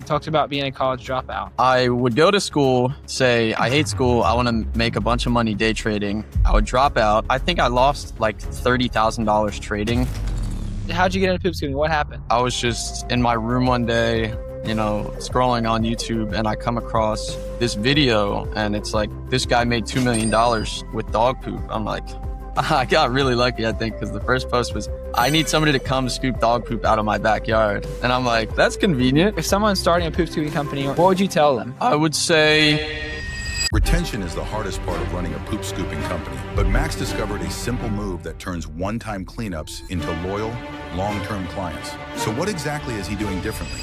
Talked about being a college dropout. I would go to school, say, I hate school, I want to make a bunch of money day trading. I would drop out. I think I lost like $30,000 trading. How'd you get into poop scooping? What happened? I was just in my room one day, scrolling on YouTube, and I come across this video, and it's like, this guy made $2 million with dog poop. I'm like, I got really lucky, I think, because the first post was, I need somebody to come scoop dog poop out of my backyard. And I'm like, that's convenient. If someone's starting a poop scooping company, what would you tell them? I would say, retention is the hardest part of running a poop scooping company, but Max discovered a simple move that turns one-time cleanups into loyal, long-term clients. So what exactly is he doing differently?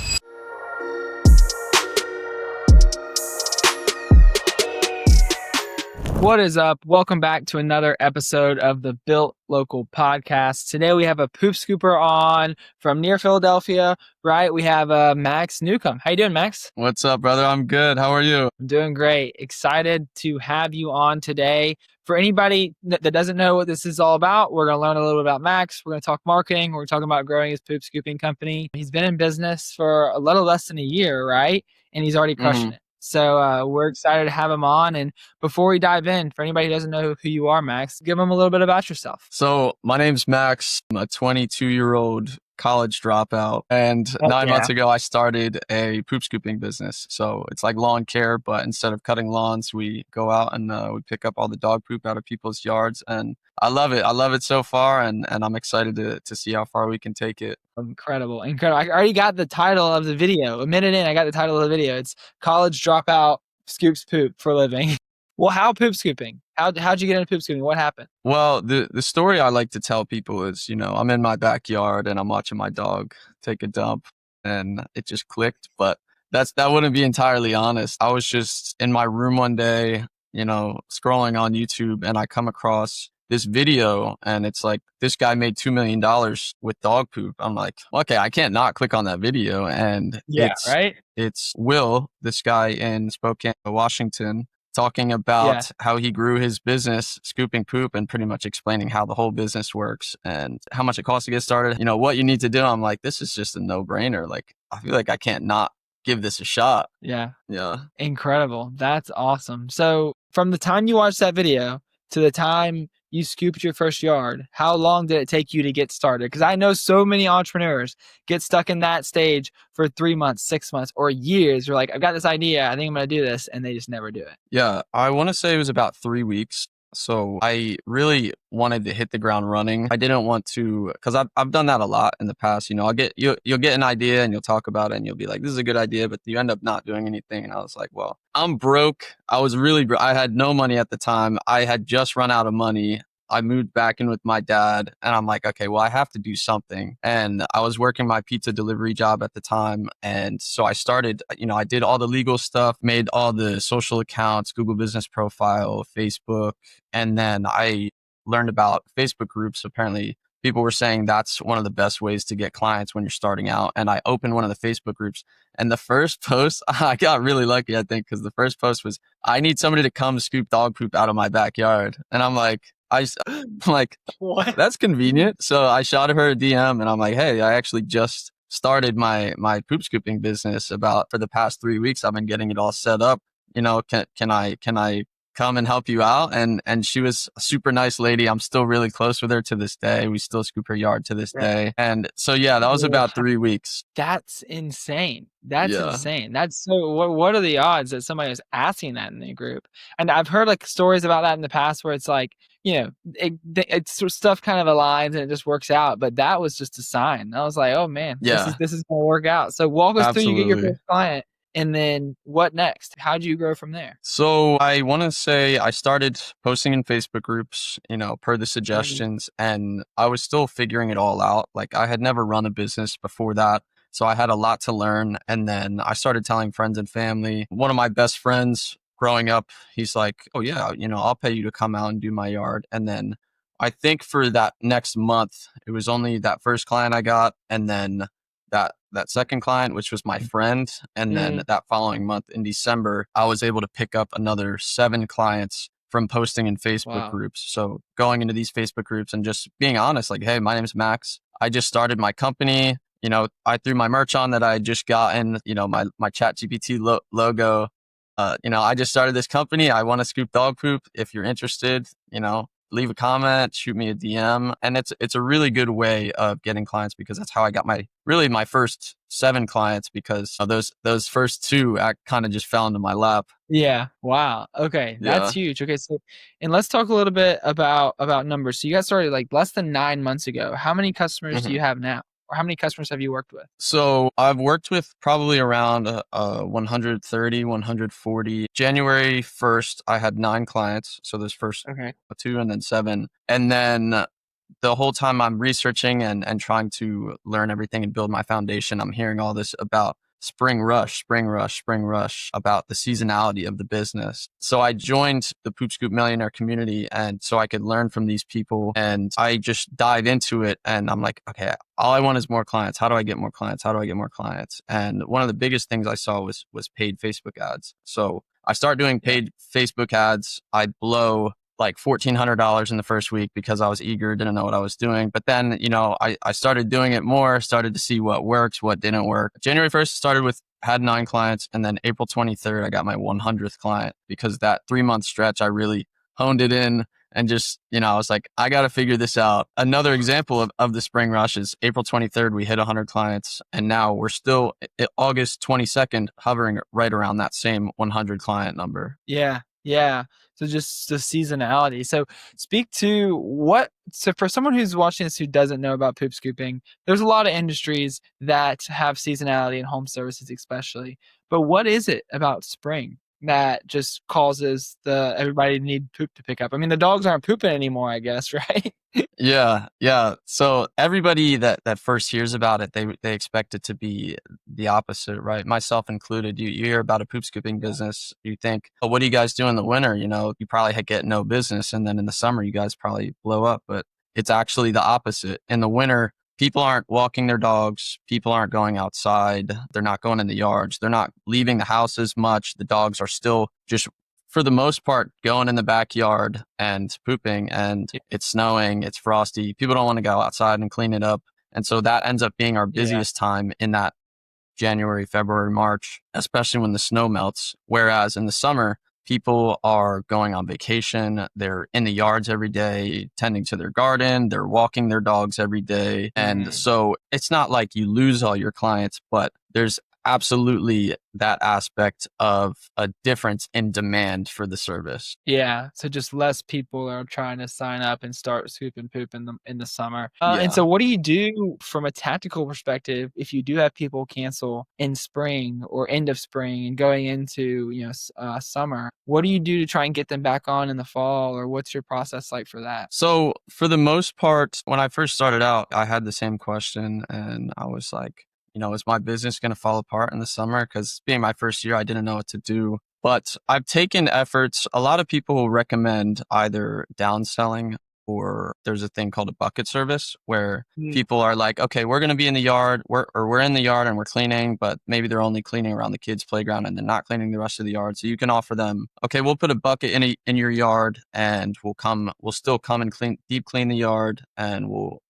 What is up? Welcome back to another episode of the Built Local podcast. Today we have a poop scooper on from near Philadelphia, right? We have Max Newcombe. How you doing, Max? what's up, brother? I'm good. How are you? I'm doing great. Excited to have you on today. For anybody that doesn't know what this is all about, we're going to learn a little bit about Max. We're going to talk marketing. We're talking about growing his poop scooping company. He's been in business for a little less than a year, right? And he's already crushing it. So we're excited to have him on. And before we dive in, for anybody who doesn't know who you are, Max, give them a little bit about yourself. So my name's Max. I'm a 22-year-old college dropout. And 9 months ago, I started a poop scooping business. So it's like lawn care, but instead of cutting lawns, we go out and we pick up all the dog poop out of people's yards. And I love it. I love it so far. And I'm excited to see how far we can take it. Incredible. I already got the title of the video. A minute in, I got the title of the video. It's College Dropout Scoops Poop for a Living. Well, how poop scooping? How'd you get into poop scooping? What happened? Well, the story I like to tell people is, I'm in my backyard and I'm watching my dog take a dump and it just clicked. But that wouldn't be entirely honest. I was just in my room one day, scrolling on YouTube, and I come across this video, and it's like, this guy made $2 million with dog poop. I'm like, okay, I can't not click on that video. And it's Will, this guy in Spokane, Washington, talking about how he grew his business scooping poop and pretty much explaining how the whole business works and how much it costs to get started, what you need to do. I'm like, this is just a no-brainer. Like, I feel like I can't not give this a shot. Yeah. Incredible. That's awesome. So from the time you watched that video to the time you scooped your first yard, how long did it take you to get started? Because I know so many entrepreneurs get stuck in that stage for 3 months, 6 months, or years. They're like, I've got this idea, I think I'm going to do this, and they just never do it. Yeah, I want to say it was about 3 weeks. So I really wanted to hit the ground running. I didn't want to, because I've done that a lot in the past. You'll get an idea and you'll talk about it and you'll be like, this is a good idea, but you end up not doing anything. And I was like, well, I'm broke. I was really broke. I had no money at the time. I had just run out of money. I moved back in with my dad, and I'm like, okay, well, I have to do something. And I was working my pizza delivery job at the time. And so I started, I did all the legal stuff, made all the social accounts, Google Business Profile, Facebook. And then I learned about Facebook groups. Apparently, people were saying that's one of the best ways to get clients when you're starting out. And I opened one of the Facebook groups. And the first post, I got really lucky, I think, because the first post was, I need somebody to come scoop dog poop out of my backyard. And I'm like, what? That's convenient. So I shot her a DM and I'm like, hey, I actually just started my poop scooping business for the past 3 weeks. I've been getting it all set up. Can I come and help you out? And she was a super nice lady. I'm still really close with her to this day. We still scoop her yard to this day. And so, that was about 3 weeks. That's insane. Insane. That's so, what are the odds that somebody was asking that in the group? And I've heard like stories about that in the past where it's like, it's stuff kind of aligns and it just works out. But that was just a sign. I was like, oh man, this is going to work out. So walk us through, you get your first client. And then what next? How do you grow from there? So I want to say I started posting in Facebook groups, per the suggestions, and I was still figuring it all out. Like, I had never run a business before that. So I had a lot to learn. And then I started telling friends and family. One of my best friends growing up, he's like, oh yeah, I'll pay you to come out and do my yard. And then I think for that next month, it was only that first client I got. And then that second client, which was my friend. And then that following month in December, I was able to pick up another 7 clients from posting in Facebook groups. So going into these Facebook groups and just being honest, like, hey, my name is Max. I just started my company. I threw my merch on that I had just gotten, my chat GPT logo. I just started this company. I want to scoop dog poop. If you're interested, leave a comment, shoot me a DM. And it's a really good way of getting clients, because that's how I got my first 7 clients, because of those first 2 kind of just fell into my lap. Yeah. Wow. Okay. That's Yeah. huge. Okay. So, and let's talk a little bit about numbers. So you got started like less than 9 months ago. How many customers do Mhm. you have now? Or how many customers have you worked with? So I've worked with probably around 130, 140. January 1st, I had 9 clients. So there's first Okay. 2 and then 7. And then the whole time I'm researching and trying to learn everything and build my foundation, I'm hearing all this about spring rush, about the seasonality of the business. So I joined the Pooch Scoop Millionaire community, and so I could learn from these people, and I just dive into it, and I'm like, okay, all I want is more clients. How do I get more clients? How do I get more clients? And one of the biggest things I saw was paid Facebook ads. So I start doing paid Facebook ads. I blow like $1,400 in the first week because I was eager, didn't know what I was doing. But then, I started doing it more, started to see what works, what didn't work. January 1st had 9 clients. And then April 23rd, I got my 100th client, because that 3-month stretch, I really honed it in and just, I was like, I got to figure this out. Another example of the spring rush is April 23rd, we hit 100 clients. And now we're still August 22nd, hovering right around that same 100 client number. Yeah. Yeah. So just the seasonality. So speak to so for someone who's watching this who doesn't know about poop scooping, there's a lot of industries that have seasonality in home services especially. But what is it about spring that just causes everybody to need poop to pick up? I mean, the dogs aren't pooping anymore, I guess, right? Yeah, yeah. So everybody that first hears about it, they expect it to be the opposite, right? Myself included. You hear about a poop scooping business, you think, oh, what do you guys do in the winter? You probably get no business, and then in the summer, you guys probably blow up. But it's actually the opposite. In the winter, people aren't walking their dogs. People aren't going outside. They're not going in the yards. They're not leaving the house as much. The dogs are still just, for the most part, going in the backyard and pooping, and it's snowing, it's frosty. People don't want to go outside and clean it up. And so that ends up being our busiest time in that January, February, March, especially when the snow melts. Whereas in the summer, people are going on vacation. They're in the yards every day, tending to their garden. They're walking their dogs every day. And so it's not like you lose all your clients, but there's absolutely that aspect of a difference in demand for the service. Yeah, so just less people are trying to sign up and start scooping poop in the summer. Yeah. And so, what do you do from a tactical perspective if you do have people cancel in spring or end of spring and going into summer? What do you do to try and get them back on in the fall, or what's your process like for that? So for the most part, when I first started out, I had the same question, and I was like, is my business going to fall apart in the summer? Because being my first year, I didn't know what to do. But I've taken efforts. A lot of people will recommend either downselling, or there's a thing called a bucket service where people are like, okay, we're going to be in the yard, we're in the yard and we're cleaning, but maybe they're only cleaning around the kids' playground and they're not cleaning the rest of the yard. So you can offer them, okay, we'll put a bucket in your yard, and we'll still come and deep clean the yard, and we'll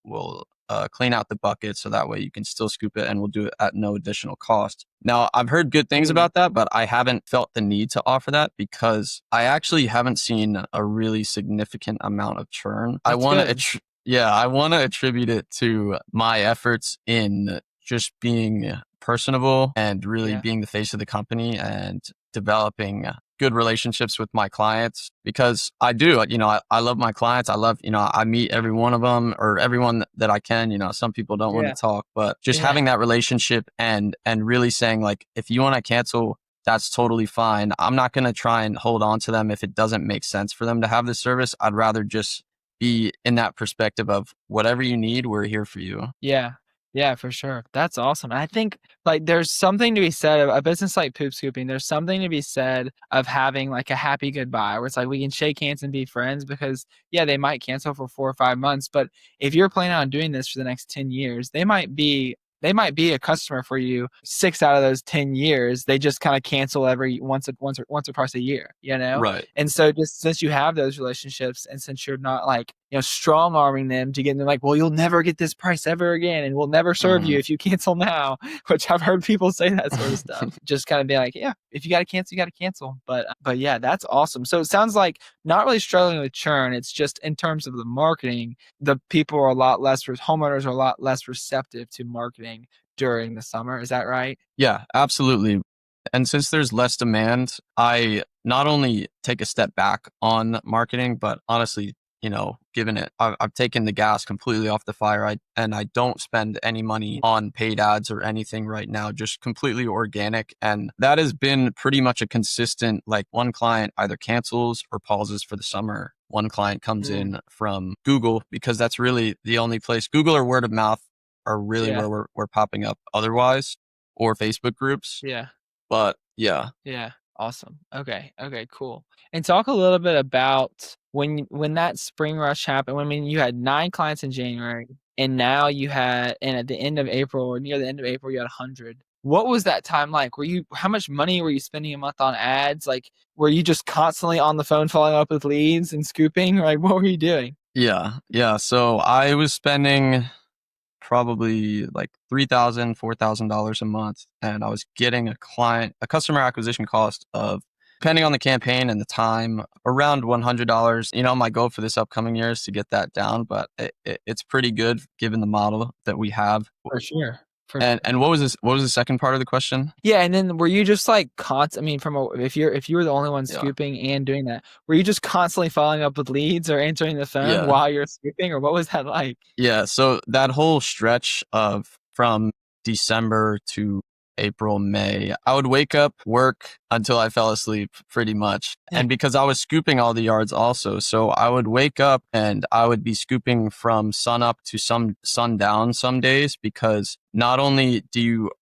clean out the bucket, so that way you can still scoop it, and we'll do it at no additional cost. Now, I've heard good things about that, but I haven't felt the need to offer that because I actually haven't seen a really significant amount of churn. I want to attribute it to my efforts in just being personable and really being the face of the company and developing good relationships with my clients, because I do, I love my clients. I love, I meet every one of them, or everyone that I can. Some people don't want to talk, but just having that relationship and really saying, like, if you want to cancel, that's totally fine. I'm not going to try and hold on to them if it doesn't make sense for them to have this service. I'd rather just be in that perspective of whatever you need, we're here for you. Yeah. Yeah, for sure. That's awesome. I think like there's something to be said of a business like poop scooping. There's something to be said of having like a happy goodbye where it's like we can shake hands and be friends, because they might cancel for 4 or 5 months, but if you're planning on doing this for the next 10 years, they might be they might be a customer for you 6 out of those 10 years. They just kind of cancel every once or twice a year, you know? Right. And so just since you have those relationships and since you're not like, strong arming them to get them like, well, you'll never get this price ever again and we'll never serve you if you cancel now, which I've heard people say that sort of stuff. Just kind of be like, yeah, if you got to cancel, you got to cancel. But yeah, that's awesome. So it sounds like not really struggling with churn. It's just in terms of the marketing, the people are homeowners are a lot less receptive to marketing during the summer. Is that right? Yeah, absolutely. And since there's less demand, I not only take a step back on marketing, but honestly, given it, I've taken the gas completely off the fire. And I don't spend any money on paid ads or anything right now, just completely organic. And that has been pretty much a consistent, like one client either cancels or pauses for the summer. One client comes in from Google because that's really the only place. Google or word of mouth are really where we're popping up otherwise, or Facebook groups. Yeah. But yeah. Yeah. Awesome. Okay, cool. And talk a little bit about when that spring rush happened. I mean, you had 9 clients in January, and now and at the end of April or near the end of April, you had 100. What was that time like? How much money were you spending a month on ads? Like, were you just constantly on the phone following up with leads and scooping? Like, what were you doing? Yeah. So I was spending probably like $3,000, $4,000 a month. And I was getting a customer acquisition cost of, depending on the campaign and the time, around $100. My goal for this upcoming year is to get that down, but it's pretty good given the model that we have. For sure. And what was this? What was the second part of the question? Yeah, and then were you just like if you were the only one scooping and doing that, were you just constantly following up with leads or answering the phone while you're scooping, or what was that like? Yeah, so that whole stretch from December to April, May, I would wake up, work until I fell asleep pretty much. And because I was scooping all the yards also, so I would wake up and I would be scooping from sunup to sundown some days, because not only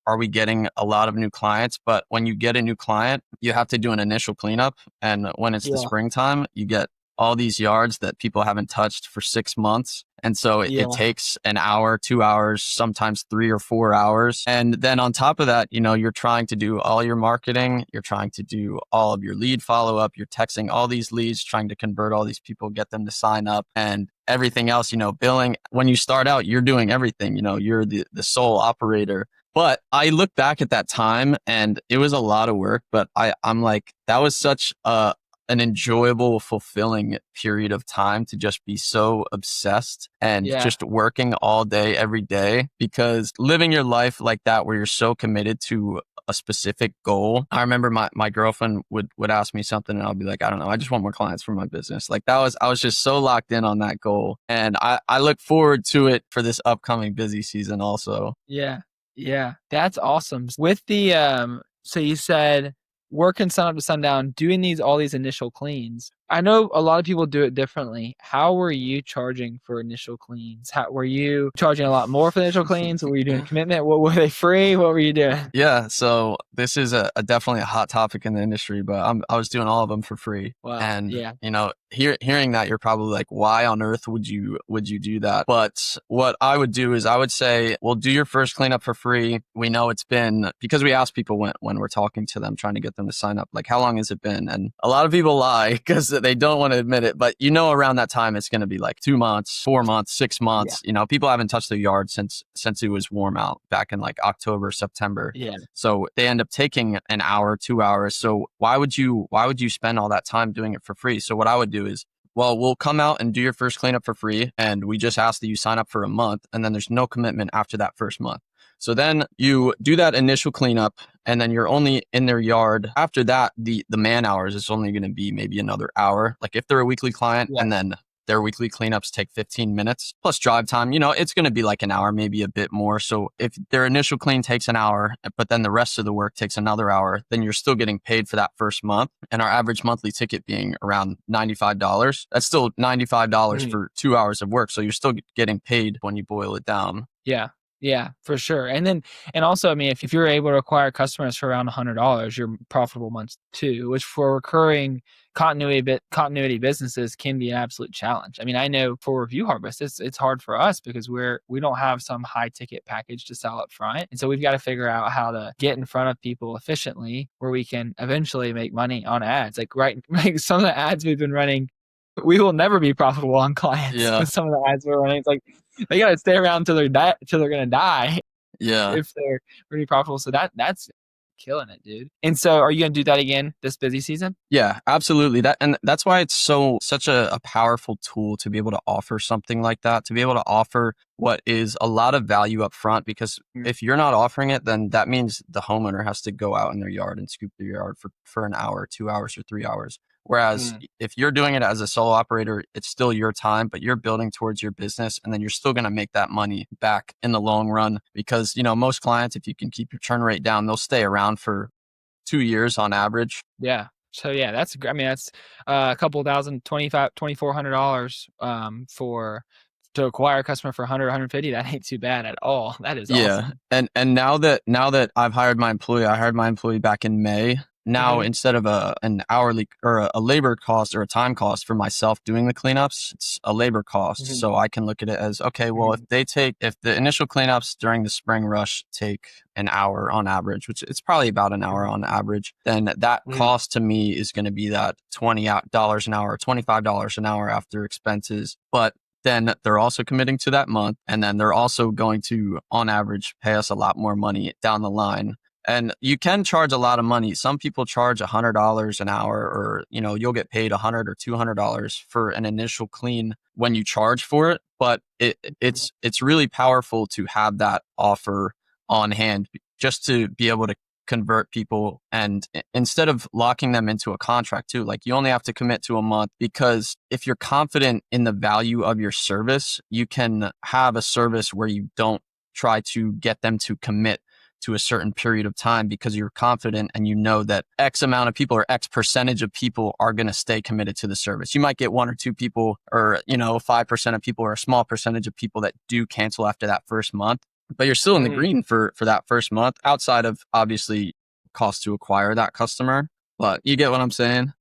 are we getting a lot of new clients, but when you get a new client, you have to do an initial cleanup. And when it's the springtime, you get all these yards that people haven't touched for 6 months. And so it takes an hour, 2 hours, sometimes 3 or 4 hours. And then on top of that, you're trying to do all your marketing. You're trying to do all of your lead follow-up. You're texting all these leads, trying to convert all these people, get them to sign up, and everything else, billing. When you start out, you're doing everything, you're the sole operator. But I look back at that time and it was a lot of work, but I'm like, that was such an enjoyable, fulfilling period of time to just be so obsessed and just working all day, every day, because living your life like that, where you're so committed to a specific goal. I remember my girlfriend would ask me something and I'll be like, I don't know, I just want more clients for my business. Like I was just so locked in on that goal. And I look forward to it for this upcoming busy season also. Yeah. That's awesome. With the, so you said working sunup to sundown, doing all these initial cleans. I know a lot of people do it differently. How were you charging for initial cleans? Were you charging a lot more for initial cleans? Were you doing a commitment? Were they free? What were you doing? Yeah, so this is definitely a hot topic in the industry, but I was doing all of them for free. Wow. And hearing that, you're probably like, why on earth would you do that? But what I would do is I would say, well, do your first cleanup for free. We know it's been, because we ask people when we're talking to them, trying to get them to sign up, like, how long has it been? And a lot of people lie because they don't want to admit it, but around that time, it's going to be like 2 months, 4 months, 6 months. Yeah. People haven't touched the yard since it was warm out back in like October, September. Yeah. So they end up taking an hour, 2 hours. So why would you spend all that time doing it for free? So what I would do is, well, we'll come out and do your first cleanup for free. And we just ask that you sign up for a month. And then there's no commitment after that first month. So then you do that initial cleanup, and then you're only in their yard. After that, the man hours is only going to be maybe another hour. Like if they're a weekly client, and then their weekly cleanups take 15 minutes plus drive time, it's going to be like an hour, maybe a bit more. So if their initial clean takes an hour, but then the rest of the work takes another hour, then you're still getting paid for that first month. And our average monthly ticket being around $95. That's still $95 for 2 hours of work. So you're still getting paid when you boil it down. Yeah. Yeah, for sure. And also, I mean, if you're able to acquire customers for around $100, you're profitable months too, which for recurring continuity businesses can be an absolute challenge. I mean, I know for Review Harvest, it's hard for us because we don't have some high ticket package to sell up front. And so we've got to figure out how to get in front of people efficiently where we can eventually make money on ads. Like some of the ads we've been running, we will never be profitable on clients Yeah. with some of the ads we're running. It's like they gotta stay around till they're gonna die Yeah. if they're really profitable. So that's killing it, dude. And so are you gonna do that again this busy season? Yeah, absolutely. That's why it's such a powerful tool to be able to offer something like that, to be able to offer what is a lot of value up front, because if you're not offering it, then that means the homeowner has to go out in their yard and scoop their yard for an hour, 2 hours, or 3 hours. Whereas if you're doing it as a solo operator, it's still your time, but you're building towards your business, and then you're still going to make that money back in the long run, because, most clients, if you can keep your churn rate down, they'll stay around for 2 years on average. Yeah. So yeah, that's a couple thousand, $2,400 to acquire a customer for 100, 150. That ain't too bad at all. That is awesome. And now that I've hired my employee, I hired my employee back in May. Now, instead of an hourly or a labor cost or a time cost for myself doing the cleanups, it's a labor cost. So I can look at it as, okay, well, if the initial cleanups during the spring rush take an hour on average, which it's probably about an hour on average, then that cost to me is going to be that $20 an hour, $25 an hour after expenses. But then they're also committing to that month. And then they're also going to, on average, pay us a lot more money down the line. And you can charge a lot of money. Some people charge $100 an hour, or, you'll get paid $100 or $200 for an initial clean when you charge for it. But it's really powerful to have that offer on hand, just to be able to convert people. And instead of locking them into a contract too, like you only have to commit to a month, because if you're confident in the value of your service, you can have a service where you don't try to get them to commit to a certain period of time, because you're confident and you know that X amount of people or X percentage of people are going to stay committed to the service. You might get 1 or 2 people, or 5% of people, or a small percentage of people that do cancel after that first month, but you're still in the green for that first month, outside of obviously cost to acquire that customer. But you get what I'm saying?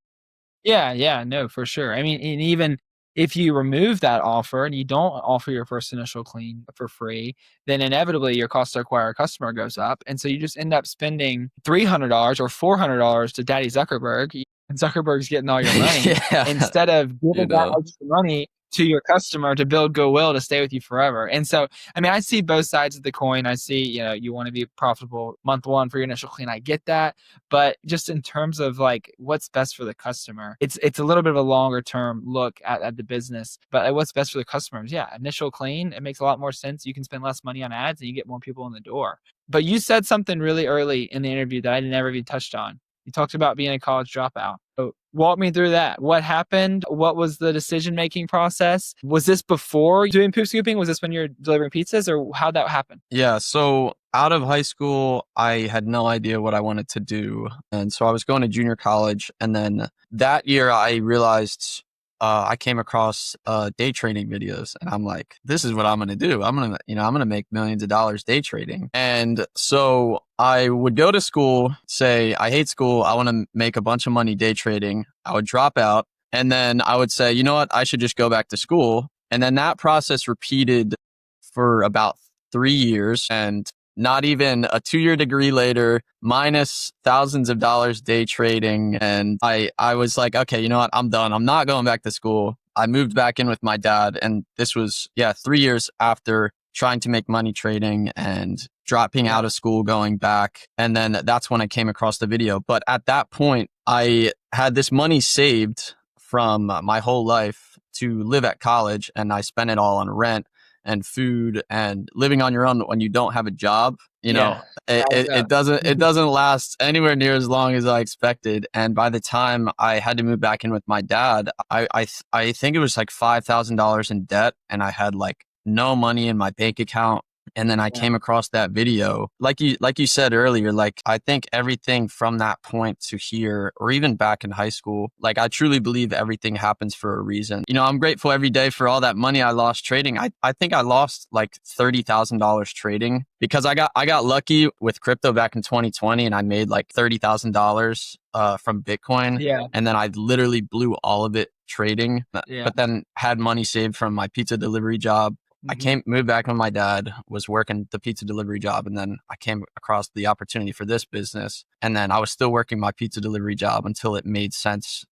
Yeah, no, for sure. I mean, and even if you remove that offer and you don't offer your first initial clean for free, then inevitably your cost to acquire a customer goes up. And so you just end up spending $300 or $400 to Daddy Zuckerberg, and Zuckerberg's getting all your money instead of giving that extra money to your customer to build goodwill to stay with you forever. And so, I mean, I see both sides of the coin. I see, you want to be profitable month one for your initial clean. I get that. But just in terms of like what's best for the customer, it's a little bit of a longer term look at the business. But what's best for the customers? Yeah, initial clean, it makes a lot more sense. You can spend less money on ads and you get more people in the door. But you said something really early in the interview that I never even touched on. You talked about being a college dropout. So walk me through that. What happened? What was the decision-making process? Was this before doing poop scooping? Was this when you're delivering pizzas, or how'd that happen? Yeah. So out of high school, I had no idea what I wanted to do. And so I was going to junior college. And then that year I realized I came across day trading videos, and I'm like, this is what I'm going to do. I'm going to make millions of dollars day trading. And so I would go to school, say, I hate school. I want to make a bunch of money day trading. I would drop out. And then I would say, you know what? I should just go back to school. And then that process repeated for about 3 years. And not even a 2-year degree later, minus thousands of dollars day trading. And I was like, okay, you know what? I'm done. I'm not going back to school. I moved back in with my dad. And this was, 3 years after trying to make money trading and dropping out of school, going back. And then that's when I came across the video. But at that point, I had this money saved from my whole life to live at college. And I spent it all on rent and food, and living on your own when you don't have a job, it doesn't last anywhere near as long as I expected. And by the time I had to move back in with my dad, I think it was like $5,000 in debt, and I had like no money in my bank account. And then I Yeah. came across that video. Like you said earlier, like I think everything from that point to here, or even back in high school, like I truly believe everything happens for a reason. You know, I'm grateful every day for all that money I lost trading. I think I lost like $30,000 trading because I got lucky with crypto back in 2020 and I made like $30,000 from Bitcoin. Yeah. And then I literally blew all of it trading, Yeah. but then had money saved from my pizza delivery job. I moved back when my dad was working the pizza delivery job. And then I came across the opportunity for this business. And then I was still working my pizza delivery job until it made sense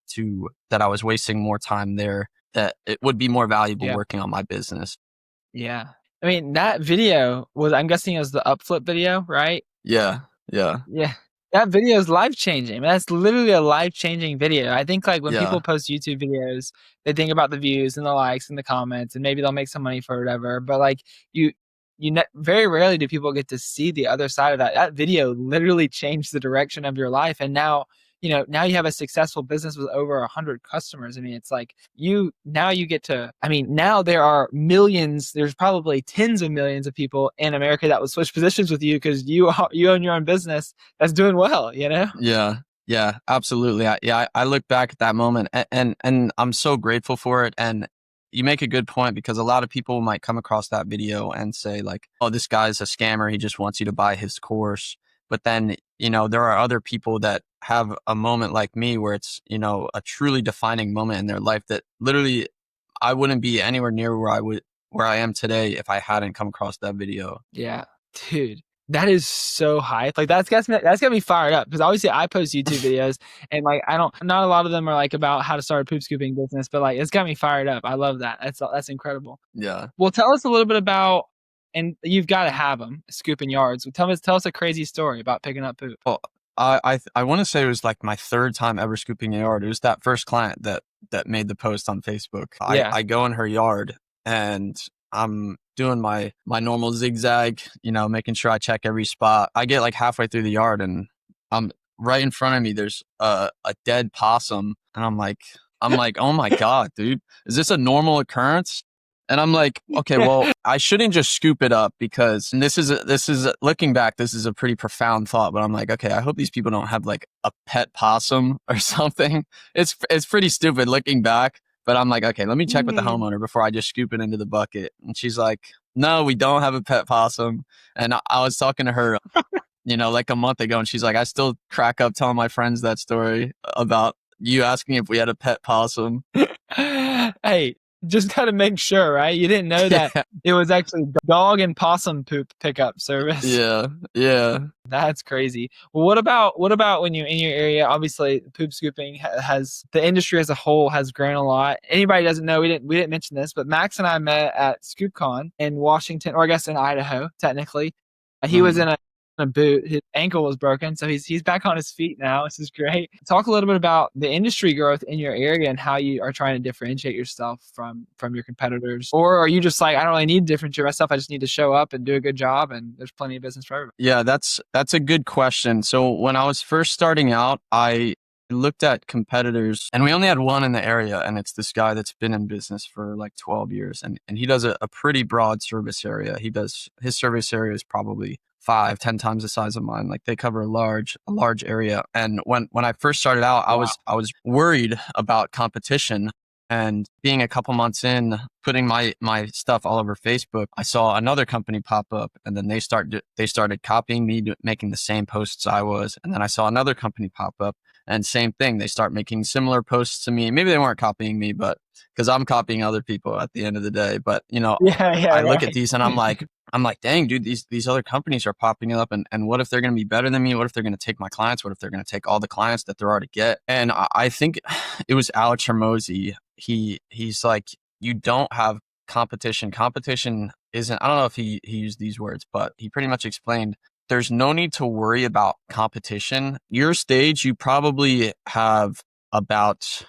that I was wasting more time there, that it would be more valuable Yeah. working on my business. Yeah. I mean, that video was, I'm guessing it was the upflip video, right? Yeah. Yeah. Yeah. That video is life-changing. That's literally a life-changing video. I think, like, when people Yeah. post YouTube videos, they think about the views and the likes and the comments, and maybe they'll make some money for it or whatever, but, like, very rarely do people get to see the other side of that. That video literally changed the direction of your life, and now, now you have a successful business with over 100 customers. I mean, it's like now you get to, I mean, now there are millions, there's probably tens of millions of people in America that would switch positions with you because you own your own business that's doing well, Yeah. Yeah, absolutely. I look back at that moment and I'm so grateful for it. And you make a good point because a lot of people might come across that video and say like, oh, this guy's a scammer. He just wants you to buy his course. But then, there are other people that have a moment like me where it's, a truly defining moment in their life that literally I wouldn't be anywhere near where I am today if I hadn't come across that video. Yeah, dude, that is so hype. Like that's got me fired up because obviously I post YouTube videos and like not a lot of them are like about how to start a poop scooping business, but like it's got me fired up. I love that. That's incredible. Yeah. Well, tell us a little bit about, and you've got to have them scooping yards. Tell us a crazy story about picking up poop. Well, I want to say it was like my third time ever scooping a yard. It was that first client that made the post on Facebook. Yeah. I go in her yard and I'm doing my normal zigzag, making sure I check every spot. I get like halfway through the yard and I'm right in front of me. There's a dead possum, and I'm like, oh my God, dude, is this a normal occurrence? And I'm like, okay, well, I shouldn't just scoop it up because this is looking back, this is a pretty profound thought, but I'm like, okay, I hope these people don't have like a pet possum or something. It's pretty stupid looking back, but I'm like, okay, let me check with the homeowner before I just scoop it into the bucket. And she's like, no, we don't have a pet possum. And I was talking to her, like a month ago, and she's like, I still crack up telling my friends that story about you asking if we had a pet possum. Hey, just got to make sure, right? You didn't know that it was actually dog and possum poop pickup service. Yeah. Yeah. That's crazy. Well, what about when you're in your area? Obviously, poop scooping has, the industry as a whole has grown a lot. Anybody doesn't know, we didn't mention this, but Max and I met at ScoopCon in Washington, or I guess in Idaho, technically. He was in a boot. His ankle was broken, so he's back on his feet now. This is great. Talk a little bit about the industry growth in your area and how you are trying to differentiate yourself from your competitors. Or are you just like, I don't really need to differentiate myself, I just need to show up and do a good job, and there's plenty of business for everybody? Yeah, that's a good question. So when I was first starting out, I looked at competitors, and we only had one in the area, and it's this guy that's been in business for like 12 years, and he does a pretty broad service area. His service area is probably 5-10 times the size of mine. Like they cover a large area. And when I first started out, I was worried about competition. And being a couple months in, putting my stuff all over Facebook, I saw another company pop up, and then they started copying me, making the same posts I was. And then I saw another company pop up, and same thing. They start making similar posts to me. Maybe they weren't copying me, but because I'm copying other people at the end of the day. But I look at these and I'm like, dang, dude, these other companies are popping up, and what if they're going to be better than me? What if they're going to take my clients? What if they're going to take all the clients that they're already get? And I think it was Alex Hermosi. He's like, you don't have competition. Competition isn't, I don't know if he used these words, but he pretty much explained there's no need to worry about competition. Your stage, you probably have about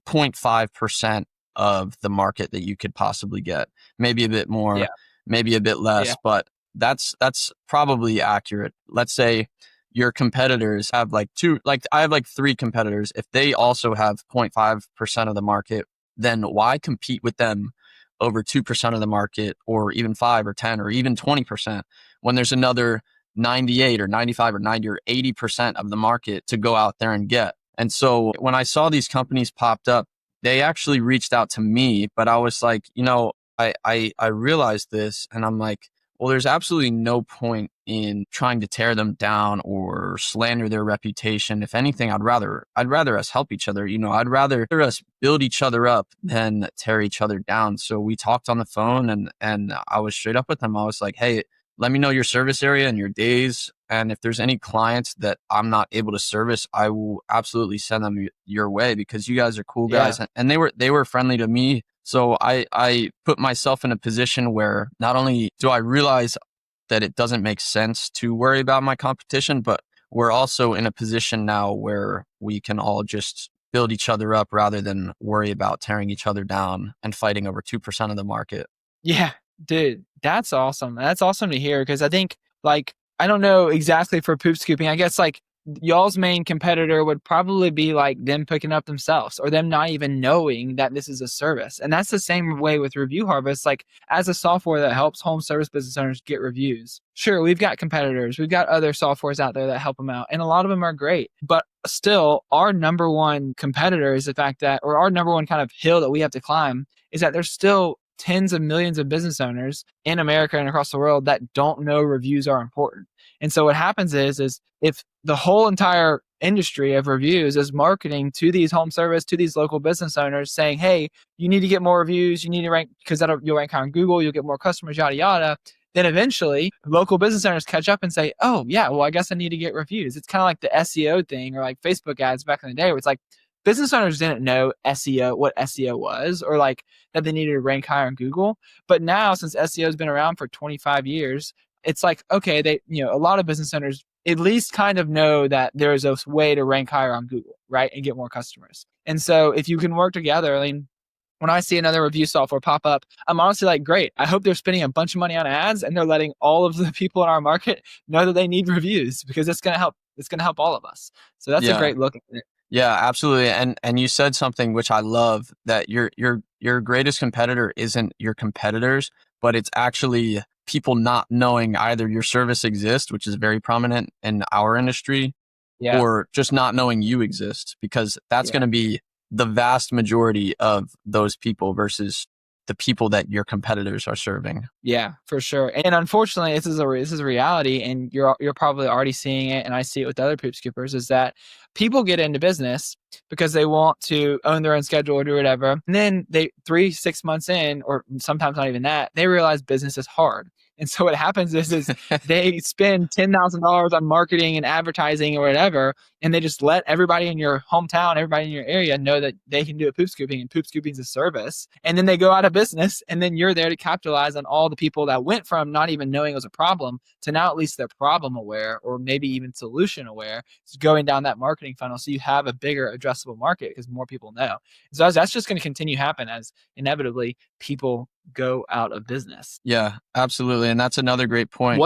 0.5% of the market that you could possibly get. Maybe a bit more, maybe a bit less, but that's probably accurate. Let's say your competitors have I have like 3 competitors. If they also have 0.5% of the market, then why compete with them over 2% of the market, or even 5 or 10 or even 20%, when there's another 98 or 95 or 90 or 80% of the market to go out there and get. And so when I saw these companies popped up, they actually reached out to me, but I was like, I realized this, and I'm like, well, there's absolutely no point in trying to tear them down or slander their reputation. If anything, I'd rather us help each other. I'd rather us build each other up than tear each other down. So we talked on the phone, and I was straight up with them. I was like, hey, let me know your service area and your days. And if there's any clients that I'm not able to service, I will absolutely send them your way, because you guys are cool guys. Yeah. And they were friendly to me. So I put myself in a position where not only do I realize that it doesn't make sense to worry about my competition, but we're also in a position now where we can all just build each other up rather than worry about tearing each other down and fighting over 2% of the market. Yeah, dude, that's awesome. That's awesome to hear, because I think, like, I don't know exactly for poop scooping. I guess like y'all's main competitor would probably be like them picking up themselves, or them not even knowing that this is a service. And that's the same way with Review Harvest. Like, as a software that helps home service business owners get reviews, sure, we've got competitors, we've got other softwares out there that help them out, and a lot of them are great. But still, our number one competitor is the fact that, or our number one kind of hill that we have to climb, is that there's still tens of millions of business owners in America and across the world that don't know reviews are important. And so what happens is if the whole entire industry of reviews is marketing to these home service, to these local business owners, saying, hey, you need to get more reviews, you need to rank, because you'll rank on Google, you'll get more customers, yada, yada. Then eventually local business owners catch up and say, oh yeah, well, I guess I need to get reviews. It's kind of like the SEO thing, or like Facebook ads back in the day, where it's like, business owners didn't know SEO, what SEO was, or like that they needed to rank higher on Google. But now, since SEO has been around for 25 years, it's like, okay, a lot of business owners at least kind of know that there is a way to rank higher on Google, right? And get more customers. And so if you can work together, I mean, when I see another review software pop up, I'm honestly like, great. I hope they're spending a bunch of money on ads, and they're letting all of the people in our market know that they need reviews, because it's going to help. It's going to help all of us. So that's a great look at it. Yeah, absolutely. And you said something which I love, that your greatest competitor isn't your competitors, but it's actually people not knowing either your service exists, which is very prominent in our industry, or just not knowing you exist, because that's going to be the vast majority of those people versus the people that your competitors are serving. Yeah, for sure. And unfortunately, this is a reality, and you're probably already seeing it, and I see it with other poop scoopers, is that people get into business because they want to own their own schedule or do whatever. And then 3-6 months in, or sometimes not even that, they realize business is hard. And so what happens is they spend $10,000 on marketing and advertising or whatever, and they just let everybody in your hometown, everybody in your area know that they can do a poop scooping, and poop scooping is a service. And then they go out of business, and then you're there to capitalize on all the people that went from not even knowing it was a problem to now at least they're problem aware, or maybe even solution aware. It's going down that marketing funnel, so you have a bigger addressable market because more people know. So that's just going to continue to happen as inevitably people go out of business. Yeah, absolutely. And that's another great point.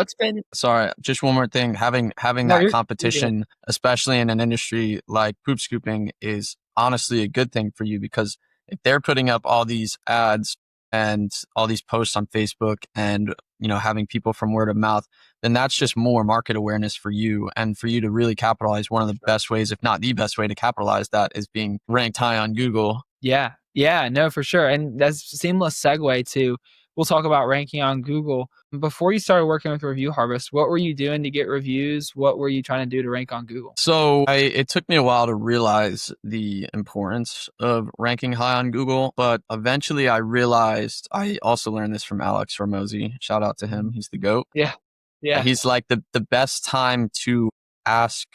Sorry, just one more thing. Having that competition, especially in an industry like poop scooping, is honestly a good thing for you, because if they're putting up all these ads and all these posts on Facebook, and having people from word of mouth, then that's just more market awareness for you. And for you to really capitalize, one of the best ways, if not the best way to capitalize that, is being ranked high on Google. Yeah, no, for sure. And that's a seamless segue to, we'll talk about ranking on Google. Before you started working with Review Harvest, what were you doing to get reviews? What were you trying to do to rank on Google? So it took me a while to realize the importance of ranking high on Google, but eventually I realized, I also learned this from Alex Ramosi. Shout out to him. He's the GOAT. Yeah. He's like, the best time to ask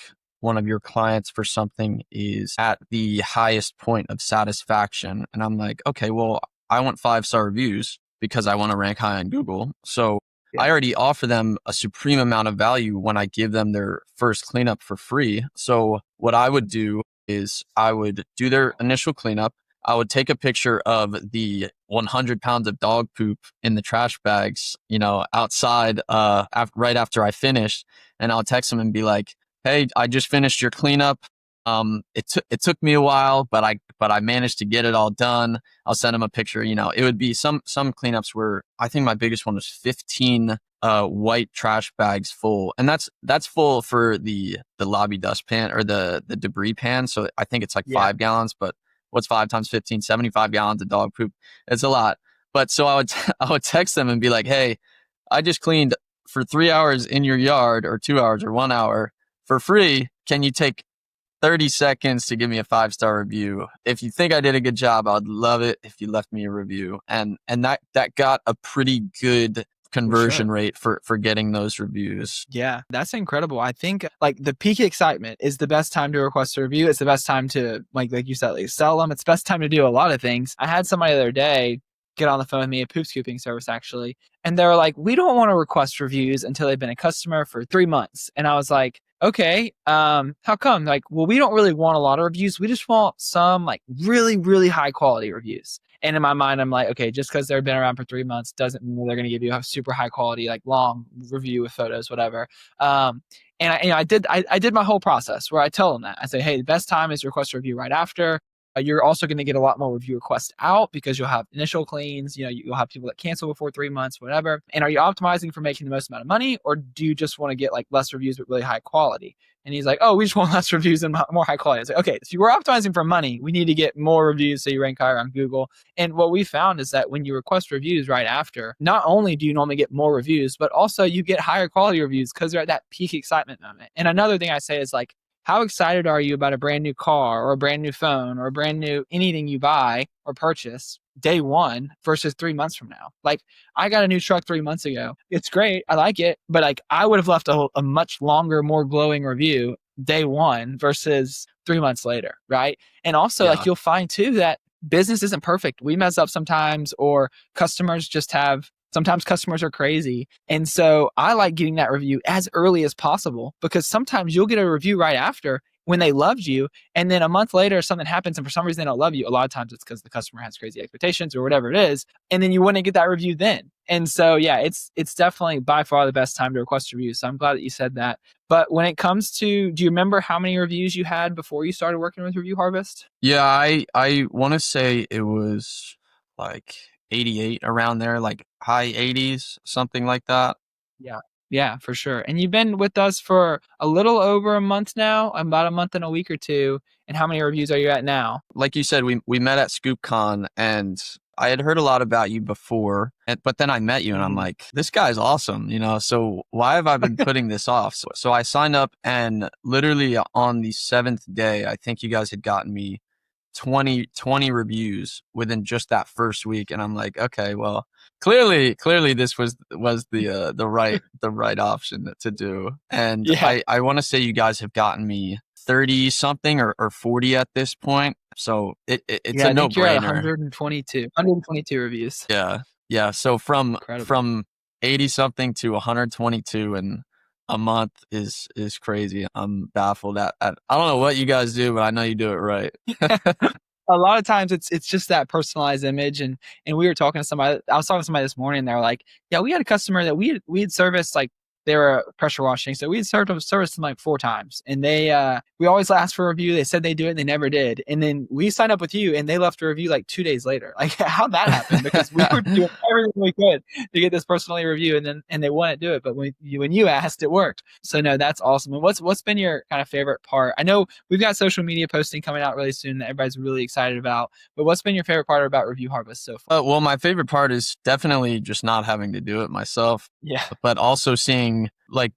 one of your clients for something is at the highest point of satisfaction. And I'm like, okay, well, I want 5-star reviews because I want to rank high on Google. So I already offer them a supreme amount of value when I give them their first cleanup for free. So what I would do is I would do their initial cleanup. I would take a picture of the 100 pounds of dog poop in the trash bags, outside, right after I finished. And I'll text them and be like, hey, I just finished your cleanup. It took me a while, but I managed to get it all done. I'll send them a picture. It would be some cleanups where I think my biggest one was 15 white trash bags full, and that's full for the lobby dustpan or the debris pan. So I think it's like 5 gallons, but what's 5 times 15? 75 gallons of dog poop. It's a lot. But so I would text them and be like, hey, I just cleaned for 3 hours in your yard, or 2 hours, or 1 hour for free. Can you take 30 seconds to give me a 5-star review? If you think I did a good job, I'd love it if you left me a review. And that got a pretty good conversion rate for getting those reviews. Yeah, that's incredible. I think like the peak excitement is the best time to request a review. It's the best time to like you said, like sell them. It's the best time to do a lot of things. I had somebody the other day get on the phone with me, a poop scooping service actually, and they were like, we don't want to request reviews until they've been a customer for 3 months. And I was like, okay, how come? Like, well, we don't really want a lot of reviews. We just want some like really, really high quality reviews. And in my mind, I'm like, okay, just because they've been around for 3 months doesn't mean they're going to give you a super high quality, like long review with photos, whatever. And I did my whole process where I tell them that. I say, hey, the best time is to request a review right after. You're also going to get a lot more review requests out because you'll have initial cleans. You'll have people that cancel before 3 months, whatever. And are you optimizing for making the most amount of money, or do you just want to get like less reviews but really high quality? And he's like, oh, we just want less reviews and more high quality. I was like, okay, so we're optimizing for money. We need to get more reviews so you rank higher on Google. And what we found is that when you request reviews right after, not only do you normally get more reviews, but also you get higher quality reviews because they're at that peak excitement moment. And another thing I say is like, how excited are you about a brand new car or a brand new phone or a brand new anything you buy or purchase day one versus 3 months from now? Like, I got a new truck 3 months ago. It's great. I like it. But like, I would have left a much longer, more glowing review day one versus 3 months later. Right. And also like, you'll find too that business isn't perfect. We mess up sometimes, or sometimes customers are crazy. And so I like getting that review as early as possible, because sometimes you'll get a review right after when they loved you. And then a month later, something happens and for some reason they don't love you. A lot of times it's because the customer has crazy expectations or whatever it is. And then you wouldn't get that review then. And so, yeah, it's definitely by far the best time to request a review. So I'm glad that you said that. But when it comes to, do you remember how many reviews you had before you started working with Review Harvest? Yeah, I want to say it was like 88, around there, like high 80s, something like that. Yeah, for sure. And you've been with us for a little over a month now, about a month and a week or two. And how many reviews are you at now? Like you said, we met at ScoopCon, and I had heard a lot about you before, but then I met you and I'm like, this guy's awesome, so why have I been putting this off? So I signed up, and literally on the 7th day, I think you guys had gotten me 20 reviews within just that first week. And I'm like, okay, well, clearly this was the right option to do. And I want to say you guys have gotten me 30 something or 40 at this point. So it's a no brainer. You're at 122 reviews. Yeah. So from Incredible. from 80 something to 122 in a month is crazy. I'm baffled at I don't know what you guys do, but I know you do it right. A lot of times it's just that personalized image. And we were talking to somebody, I was talking to somebody this morning, and they were like, yeah, we had a customer that we had serviced, like they were pressure washing. So we had serviced them like 4 times, and we always asked for a review. They said they do it and they never did. And then we signed up with you and they left a review like 2 days later. Like, how'd that happen? Because we were doing everything we could to get this personally review, and they wouldn't do it. But when you asked, it worked. So no, that's awesome. And what's been your kind of favorite part? I know we've got social media posting coming out really soon that everybody's really excited about, but what's been your favorite part about Review Harvest so far? Well, my favorite part is definitely just not having to do it myself. Yeah. But also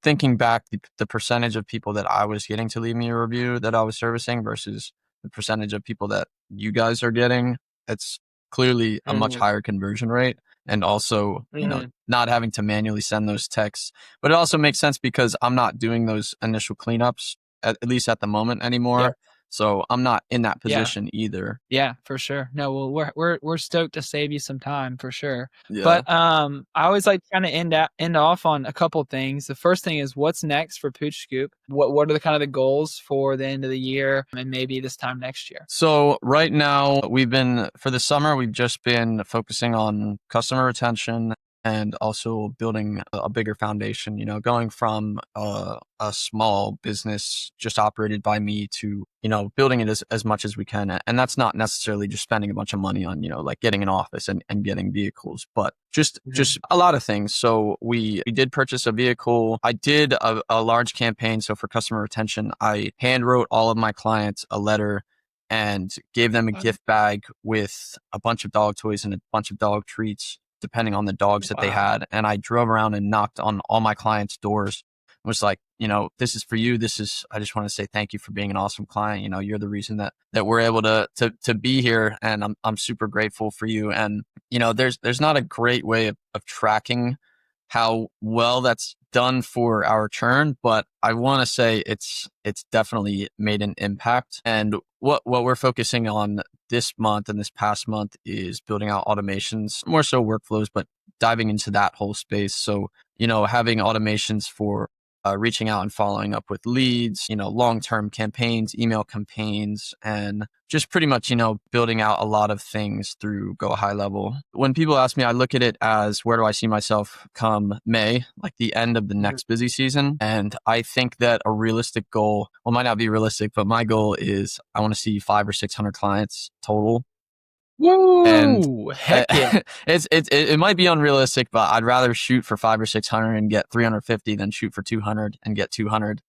thinking back the percentage of people that I was getting to leave me a review that I was servicing versus the percentage of people that you guys are getting. It's clearly a much higher conversion rate. And also, not having to manually send those texts. But it also makes sense because I'm not doing those initial cleanups, at least at the moment anymore. Yeah. So I'm not in that position either. Yeah, for sure. No, well, we're stoked to save you some time for sure. Yeah. But I always like to kind of end off on a couple things. The first thing is, what's next for Pooch Scoop? What are the kind of the goals for the end of the year and maybe this time next year? So right now for the summer, we've just been focusing on customer retention and also building a bigger foundation, you know, going from a small business just operated by me to, you know, building it as much as we can. And that's not necessarily just spending a bunch of money on, you know, like getting an office and getting vehicles, but just a lot of things. So we did purchase a vehicle. I did a large campaign. So for customer retention, I hand wrote all of my clients a letter and gave them a gift bag with a bunch of dog toys and a bunch of dog treats, depending on the dogs that they had. And I drove around and knocked on all my clients' doors. Was like, you know, this is for you. I just want to say thank you for being an awesome client. You know, you're the reason that we're able to be here. And I'm super grateful for you. And, you know, there's not a great way of tracking how well that's done for our churn, but I want to say it's definitely made an impact. And what we're focusing on this month and this past month is building out automations, more so workflows, but diving into that whole space. So, you know, having automations for reaching out and following up with leads, you know, long-term campaigns, email campaigns, and just pretty much, you know, building out a lot of things through Go High Level. When people ask me, I look at it as where do I see myself come May, like the end of the next busy season. And I think that a realistic goal, well, might not be realistic, but my goal is I want to see 500 or 600 clients total. Woo! And Heck yeah. it might be unrealistic, but I'd rather shoot for 500 or 600 and get 350 than shoot for 200 and get 200.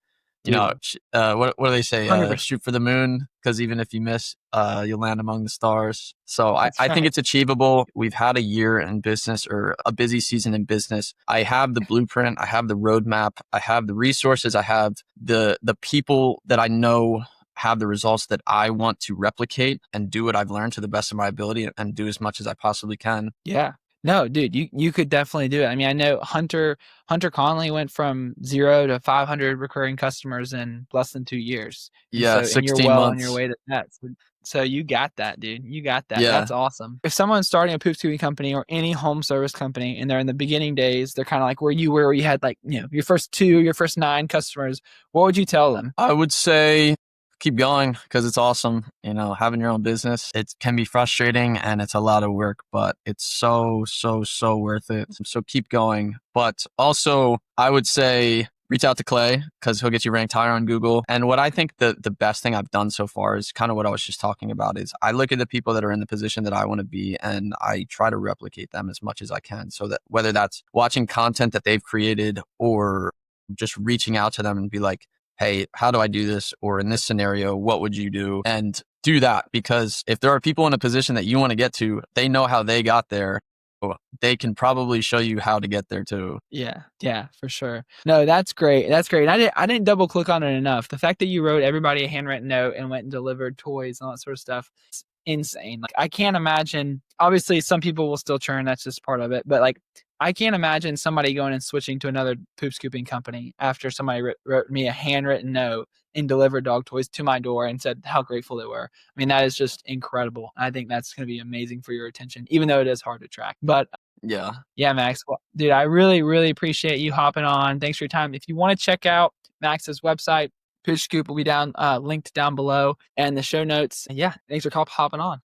You know, what do they say? 100%. Shoot for the moon, because even if you miss, you'll land among the stars. So I think right. it's achievable. We've had a year in business, or a busy season in business. I have the blueprint. I have the roadmap. I have the resources. I have the people that I know have the results that I want to replicate and do what I've learned to the best of my ability and do as much as I possibly can. Yeah. No, dude, you could definitely do it. I mean, I know Hunter Conley went from 0 to 500 recurring customers in less than 2 years. And Yeah, and you're 16 well on your months. way to that. So you got that, dude. You got that. Yeah. That's awesome. If someone's starting a poop scooping company or any home service company and they're in the beginning days, they're kind of like where you were, where you had like, you know, your first 9 customers, what would you tell them? I would say keep going, because it's awesome. You know, having your own business, it can be frustrating and it's a lot of work, but it's so worth it. So keep going. But also, I would say reach out to Clay, because he'll get you ranked higher on Google. And what I think the best thing I've done so far is kind of what I was just talking about, is I look at the people that are in the position that I want to be and I try to replicate them as much as I can. So that whether that's watching content that they've created or just reaching out to them and be like, hey, how do I do this? Or in this scenario, what would you do? And do that, because if there are people in a position that you want to get to, they know how they got there. They can probably show you how to get there too. Yeah, for sure. No, that's great. That's great. And I didn't double click on it enough. The fact that you wrote everybody a handwritten note and went and delivered toys and all that sort of stuff, it's insane. Like, I can't imagine. Obviously, some people will still churn. That's just part of it. But like, I can't imagine somebody going and switching to another poop scooping company after somebody wrote me a handwritten note and delivered dog toys to my door and said how grateful they were. I mean, that is just incredible. I think that's going to be amazing for your attention, even though it is hard to track. But Yeah, Max. Well, dude, I really appreciate you hopping on. Thanks for your time. If you want to check out Max's website, Pooch Scoop will be linked down below and the show notes. Yeah, thanks for hopping on.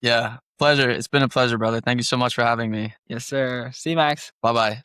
Yeah. Pleasure. It's been a pleasure, brother. Thank you so much for having me. Yes, sir. See you, Max. Bye-bye.